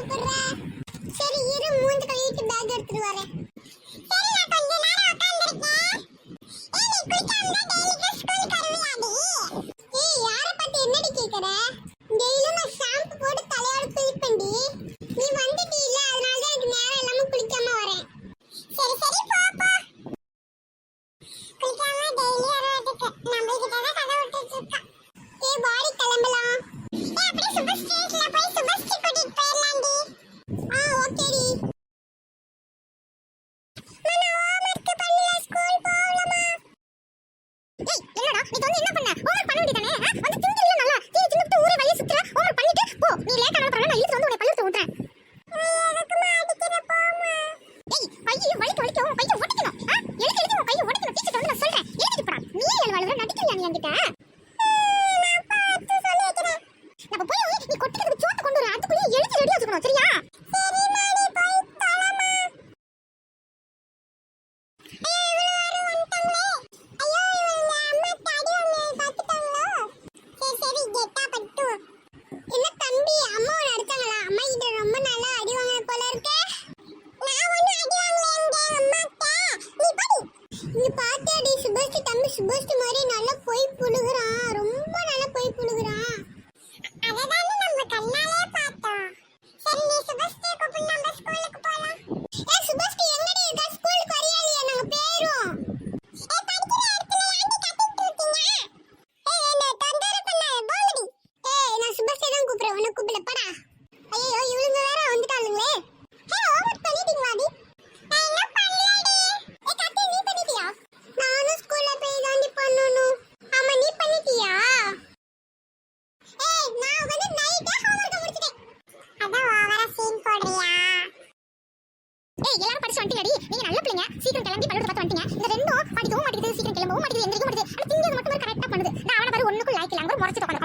கூப்பிடுற? சரி இரு, மூஞ்சி கழுவிட்டு பேக் எடுத்துட்டு வரேன். சரி நான் கொஞ்ச நேரம் உட்கார்ந்திருக்கேன். ஏய் நீ குளிக்காம டெய்லி ஸ்கூலுக்கு வருவியாடி? ஏய் யாரை பத்தி என்னடி கேக்குற? டெய்லியும் நான் ஷாம்பு போட்டு தலையோட குளிப்பேன்டி. நீ வந்துட்டீல, அதனால தான் எனக்கு நேரம் இல்லாம குளிக்காம வரேன். சரி சரி போ போ. குளிக்காம டெய்லி வரதுக்கு நம்ம கிட்ட தான் கதை விட்டுட்டு இருக்கா. ஏய் வாடி கிளம்பலாம். ஏய் அப்படியே சூப்பர் ஸ்ட்ரீட்ல போய் சூப்பர் ஸ்ட்ரீட் கூட்டிட்டு போயிடலாம்டி. ஓகேடி. மனா ஹோம்வொர்க் பண்ணல, ஸ்கூல் போகலாமா? ஏய் என்னடா நீ வந்து என்ன பண்ண? ஹோம்வொர்க் பண்ண வேண்டியதானே? வந்து திங்கில நல்லா தீ தின்னுட்டு ஊரே வழிய சுத்துற. ஹோம்வொர்க் பண்ணிட்டு போ. நீ லேட்டா வர நான் இழுத்து வந்து உன்னை பள்ளிக்கு விட்டுறேன். எனக்குமா அடிக்கிற போமா. ஏய் ஐயோ வலிக்கு உன் கையை ஒட்டிக்கணும். எழுதி உன் கையை ஒட்டிக்கணும். டீச்சர் வந்து நான் சொல்றேன். எழுதிட்டு போடா. நீ எழுவாளுற நடிக்கலையா நீ என்கிட்ட? நான் பார்த்து சொல்லிக்கிறேன். நம்ம போய் நீ கொட்டிக்கிறதுக்கு சோத்த கொண்டு வர. அதுக்குள்ளே எழுதி ரெடியா வச்சுக்கணும் சரியா? சரி மாடி போய் தலமா. ஐயோ இவள வந்துட்டாங்களே. ஐயோ இவங்க அம்மா தாடி வந்து பாத்துட்டாங்களோ. சரி கெட்டா பட்டு. என்ன தம்பி அம்மாவை அடிச்சாங்களா? அம்மா கிட்ட ரொம்ப நல்லா அடி வாங்க போல இருக்கு. நான் ஒண்ணு அடி வாங்கலங்க அம்மாட்ட. நீ பாடி. நீ பாத்தியாடி சுபஸ்டி தம்பி சுபஸ்டி மாதிரி நல்லா போய் புழுகுறான். ரொம்ப நல்லா போய் புழுகுறான். அததானே நம்ம கண்ணாலே பார்த்தோம். சரி நீ சுபஸ்டி கூப்பிடு, நம்ம ஸ்கூலுக்கு போலாம். ஏய் சுபஸ்டி எங்கடி இருக்க? ஸ்கூலுக்கு வரியாலியா? நாங்க பேரோம். ஏய் படிக்கிற இடத்துல ஏன்டி கத்திட்டு இருக்கீங்க? ஏய் என்ன தொந்தரவு பண்ணாத போங்கடி. ஏய் நான் சுபஸ்டி தான் கூப்பிடுறேன், உன்னை கூப்பிடல போடா. ஐயோ இவளுங்க வேற வந்துட்டாளுங்களே. ஏய் ஹோம்வொர்க் பண்ணிட்டீங்களாடி? நான் என்ன பண்ணலடி. ஏய் கத்தி நீ பண்ணிட்டியா? நானும் ஸ்கூல்ல போய் தாண்டி பண்ணனும். ஆமா நீ பண்ணிட்டியா? ஏய் நான் வந்து நைட்டே ஹோம்வொர்க் முடிச்சிட்டேன். அதான் ஓவரா சீன் போடுறியா? ஏய் எல்லாரும் படிச்சு வந்துட்டீங்கடி. நீங்க நல்ல பிள்ளைங்க. சீக்கிரம் கிளம்பி பள்ளிக்கூட பார்த்து வந்துட்டீங்க. இந்த ரெண்டும் படிக்கவும் மாட்டேங்குது, சீக்கிரம் கிளம்பவும் மாட்டேங்குது, எந்திரிக்கவும் மாட்டேங்குது. ஆனா திங்கிறது மட்டும் கரெக்ட்டா பண்ணுது. நான் அவன பாரு ஒண்ணுக்கு லாய்க்கல, அங்க முறைச்சிட்டு உட்கார்ந்து